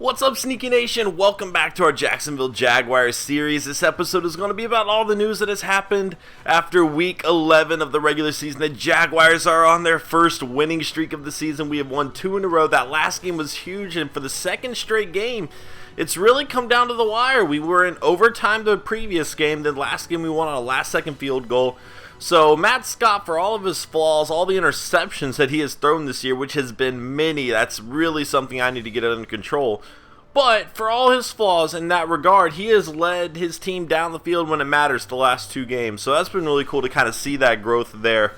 What's up, Sneaky Nation? Welcome back to our Jacksonville Jaguars series. This episode is going to be about all the news that has happened after week 11 of the regular season. The Jaguars are on their first winning streak of the season. We have won 2 in a row. That last game was huge, and for the second straight game, it's really come down to the wire. We were in overtime the previous game. The last game we won on a last-second field goal. So Matt Scott, for all of his flaws, all the interceptions that he has thrown this year, which has been many, that's really something I need to get under control. But for all his flaws in that regard, he has led his team down the field when it matters the last 2 games. So that's been really cool to kind of see that growth there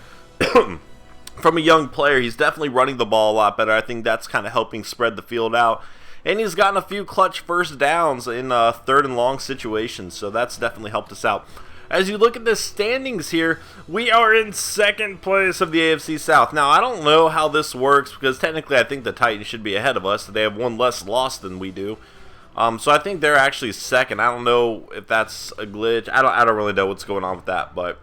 from a young player. He's definitely running the ball a lot better. I think that's kind of helping spread the field out. And he's gotten a few clutch first downs in third and long situations. So that's definitely helped us out. As you look at the standings here, we are in second place of the AFC South. Now, I don't know how this works because technically I think the Titans should be ahead of us. They have 1 less loss than we do. So I think they're actually second. I don't know if that's a glitch. I don't really know what's going on with that. But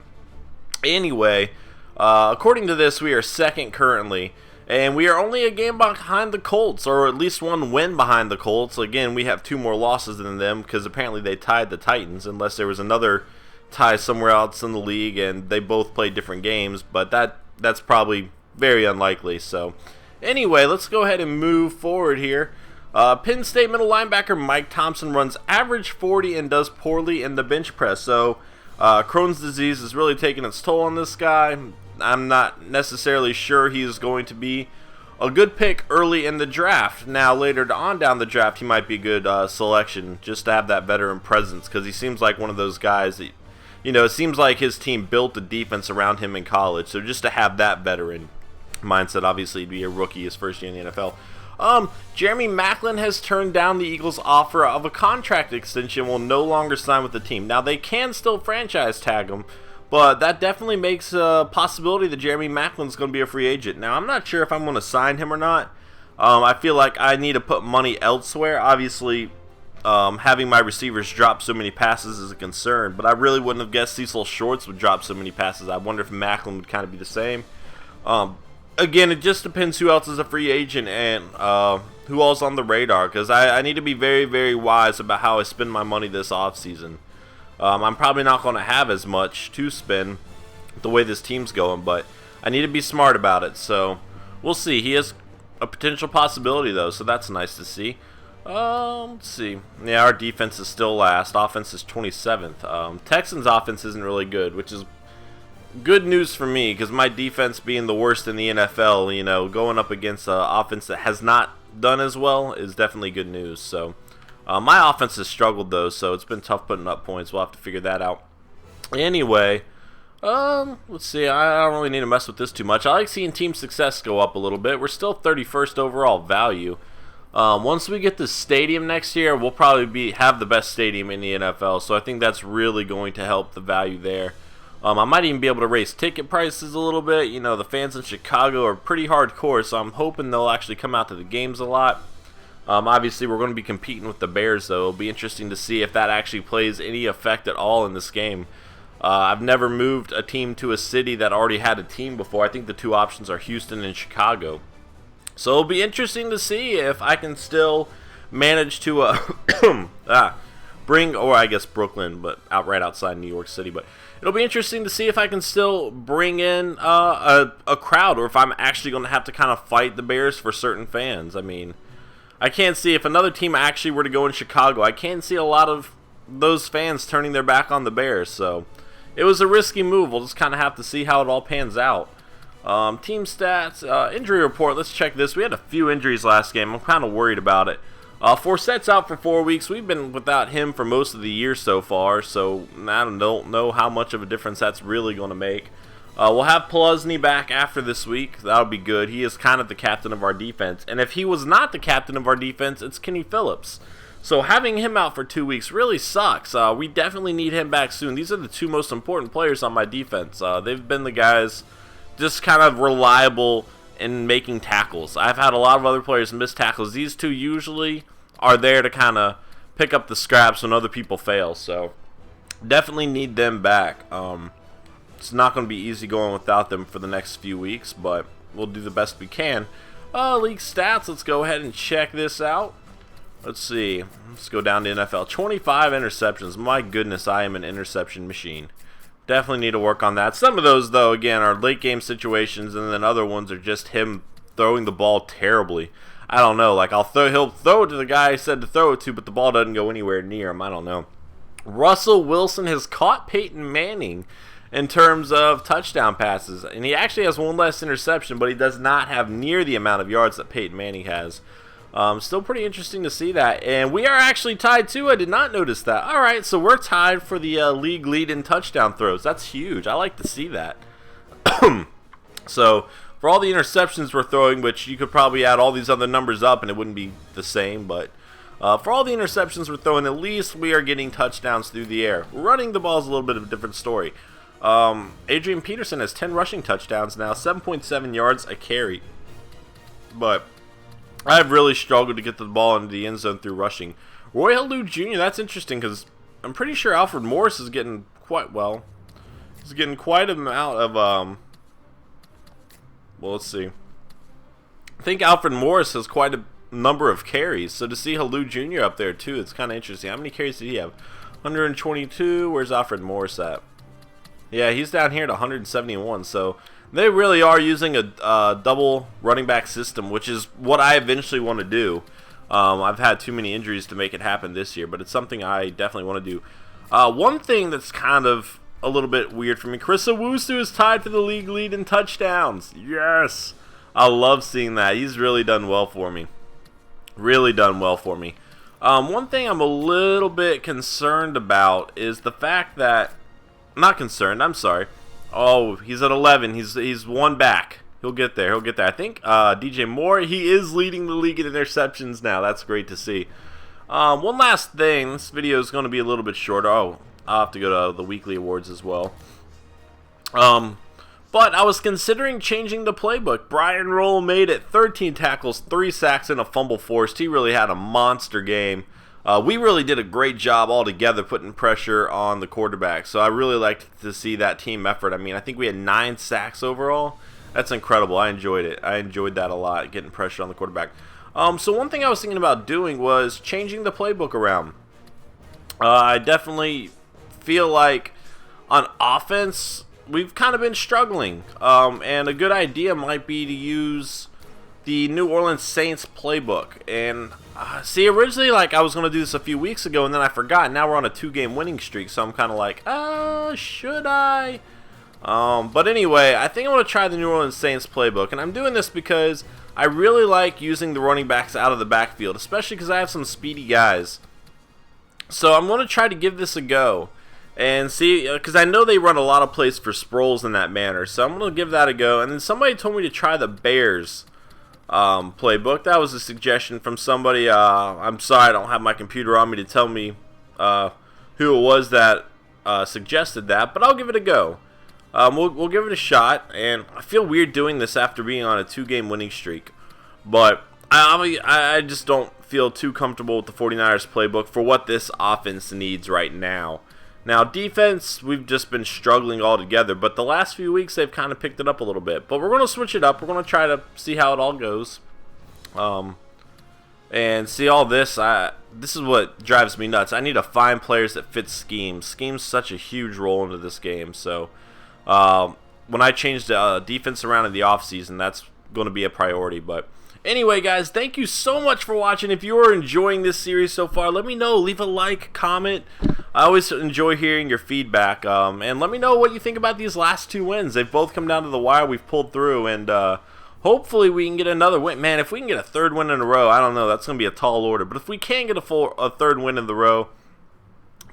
anyway, according to this, we are second currently. And we are only a game behind the Colts, or at least 1 win behind the Colts. Again, we have 2 more losses than them because apparently they tied the Titans, unless there was another tie somewhere else in the league and they both played different games, but that's probably very unlikely. So anyway, let's go ahead and move forward here. Penn State middle linebacker Mike Thompson runs average 40 and does poorly in the bench press. So Crohn's disease is really taking its toll on this guy. I'm not necessarily sure he is going to be a good pick early in the draft. Now, later on down the draft, he might be a good selection just to have that veteran presence, because he seems like one of those guys that, it seems like his team built a defense around him in college. So just to have that veteran mindset, obviously, to be a rookie his first year in the NFL. Jeremy Maclin has turned down the Eagles' offer of a contract extension, will no longer sign with the team. Now, they can still franchise tag him, but that definitely makes a possibility that Jeremy Maclin's going to be a free agent. Now, I'm not sure if I'm going to sign him or not. I feel like I need to put money elsewhere. Obviously, having my receivers drop so many passes is a concern, but I really wouldn't have guessed Cecil Shorts would drop so many passes. I wonder if Maclin would kind of be the same. Again, it just depends who else is a free agent and who else on the radar, because I need to be very, very wise about how I spend my money this offseason. I'm probably not going to have as much to spend the way this team's going, but I need to be smart about it. So we'll see. He has a potential possibility, though, so that's nice to see. Let's see. Yeah, our defense is still last. Offense is 27th. Texans' offense isn't really good, which is good news for me, because my defense being the worst in the NFL, going up against an offense that has not done as well is definitely good news. So my offense has struggled, though, so it's been tough putting up points. We'll have to figure that out. Anyway, let's see. I don't really need to mess with this too much. I like seeing team success go up a little bit. We're still 31st overall value. Once we get the stadium next year, we'll probably have the best stadium in the NFL, so I think that's really going to help the value there. I might even be able to raise ticket prices a little bit. The fans in Chicago are pretty hardcore, so I'm hoping they'll actually come out to the games a lot. Obviously, we're going to be competing with the Bears, though. It'll be interesting to see if that actually plays any effect at all in this game. I've never moved a team to a city that already had a team before. I think the 2 options are Houston and Chicago. So it'll be interesting to see if I can still manage to bring, or I guess Brooklyn, but right outside New York City. But it'll be interesting to see if I can still bring in a crowd, or if I'm actually going to have to kind of fight the Bears for certain fans. I mean, I can't see if another team actually were to go in Chicago. I can't see a lot of those fans turning their back on the Bears. So it was a risky move. We'll just kind of have to see how it all pans out. Team stats, injury report, let's check this. We had a few injuries last game. I'm kind of worried about it. Forset's out for 4 weeks. We've been without him for most of the year so far, so I don't know how much of a difference that's really going to make. We'll have Peluzny back after this week. That'll be good. He is kind of the captain of our defense. And if he was not the captain of our defense, it's Kenny Phillips. So having him out for 2 weeks really sucks. We definitely need him back soon. These are the 2 most important players on my defense. They've been the guys just kind of reliable in making tackles. I've had a lot of other players miss tackles. These 2 usually are there to kind of pick up the scraps when other people fail. So definitely need them back. It's not going to be easy going without them for the next few weeks, but we'll do the best we can. League stats, let's go ahead and check this out. Let's see. Let's go down to NFL. 25 interceptions. My goodness, I am an interception machine. Definitely need to work on that. Some of those, though, again, are late game situations, and then other ones are just him throwing the ball terribly. I don't know. Like, he'll throw it to the guy I said to throw it to, but the ball doesn't go anywhere near him. I don't know. Russell Wilson has caught Peyton Manning in terms of touchdown passes, and he actually has one less interception, but he does not have near the amount of yards that Peyton Manning has. Still pretty interesting to see that, and we are actually tied too. I did not notice that. All right, so we're tied for the league lead in touchdown throws. That's huge. I like to see that. So for all the interceptions we're throwing, which you could probably add all these other numbers up and it wouldn't be the same, but for all the interceptions we're throwing, at least we are getting touchdowns through the air. Running the ball is a little bit of a different story. Adrian Peterson has 10 rushing touchdowns now, 7.7 yards a carry. But I've really struggled to get the ball into the end zone through rushing. Roy Halou Jr., that's interesting because I'm pretty sure Alfred Morris is getting quite well. He's getting quite an amount of, well, let's see. I think Alfred Morris has quite a number of carries. So to see Halou Jr. up there too, it's kind of interesting. How many carries did he have? 122. Where's Alfred Morris at? Yeah, he's down here at 171. So they really are using a double running back system, which is what I eventually want to do. I've had too many injuries to make it happen this year, but it's something I definitely want to do. One thing that's kind of a little bit weird for me, Chris Owusu is tied for the league lead in touchdowns. Yes! I love seeing that. He's really done well for me. Really done well for me. One thing I'm a little bit concerned about is the fact that... Not concerned, I'm sorry. Oh, he's at 11. He's one back. He'll get there. He'll get there. I think DJ Moore, he is leading the league in interceptions now. That's great to see. One last thing. This video is going to be a little bit shorter. Oh, I'll have to go to the weekly awards as well. But I was considering changing the playbook. Brian Roll made it 13 tackles, 3 sacks, and a fumble forced. He really had a monster game. We really did a great job all together putting pressure on the quarterback. So I really liked to see that team effort. I mean, I think we had 9 sacks overall. That's incredible. I enjoyed it. I enjoyed that a lot, getting pressure on the quarterback. So one thing I was thinking about doing was changing the playbook around. I definitely feel like on offense, we've kind of been struggling. And a good idea might be to use the New Orleans Saints playbook. And see, originally, like, I was going to do this a few weeks ago, and then I forgot. Now we're on a 2-game winning streak, so I'm kind of like, should I? But anyway, I think I'm going to try the New Orleans Saints playbook. And I'm doing this because I really like using the running backs out of the backfield, especially because I have some speedy guys. So I'm going to try to give this a go and see, because I know they run a lot of plays for Sproles in that manner. So I'm going to give that a go. And then somebody told me to try the Bears playbook. That was a suggestion from somebody. I'm sorry, I don't have my computer on me to tell me who it was that suggested that, but I'll give it a go. We'll give it a shot, and I feel weird doing this after being on a 2-game winning streak, but I just don't feel too comfortable with the 49ers playbook for what this offense needs right now. Now, defense, we've just been struggling altogether, but the last few weeks they've kind of picked it up a little bit. But we're going to switch it up. We're going to try to see how it all goes. And see all this. This is what drives me nuts. I need to find players that fit schemes. Scheme's such a huge role into this game. So when I change the defense around in the offseason, that's going to be a priority. But anyway, guys, thank you so much for watching. If you are enjoying this series so far, let me know. Leave a like, comment. I always enjoy hearing your feedback. And let me know what you think about these last 2 wins. They've both come down to the wire. We've pulled through, and hopefully we can get another win. Man, if we can get a 3rd win in a row, I don't know. That's going to be a tall order. But if we can get a 3rd win in the row,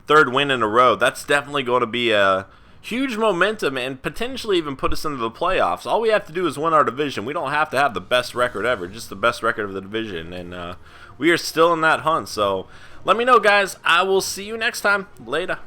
3rd win in a row, that's definitely going to be a huge momentum and potentially even put us into the playoffs. All we have to do is win our division. We don't have to have the best record ever, just the best record of the division. And we are still in that hunt. So let me know, guys. I will see you next time. Later.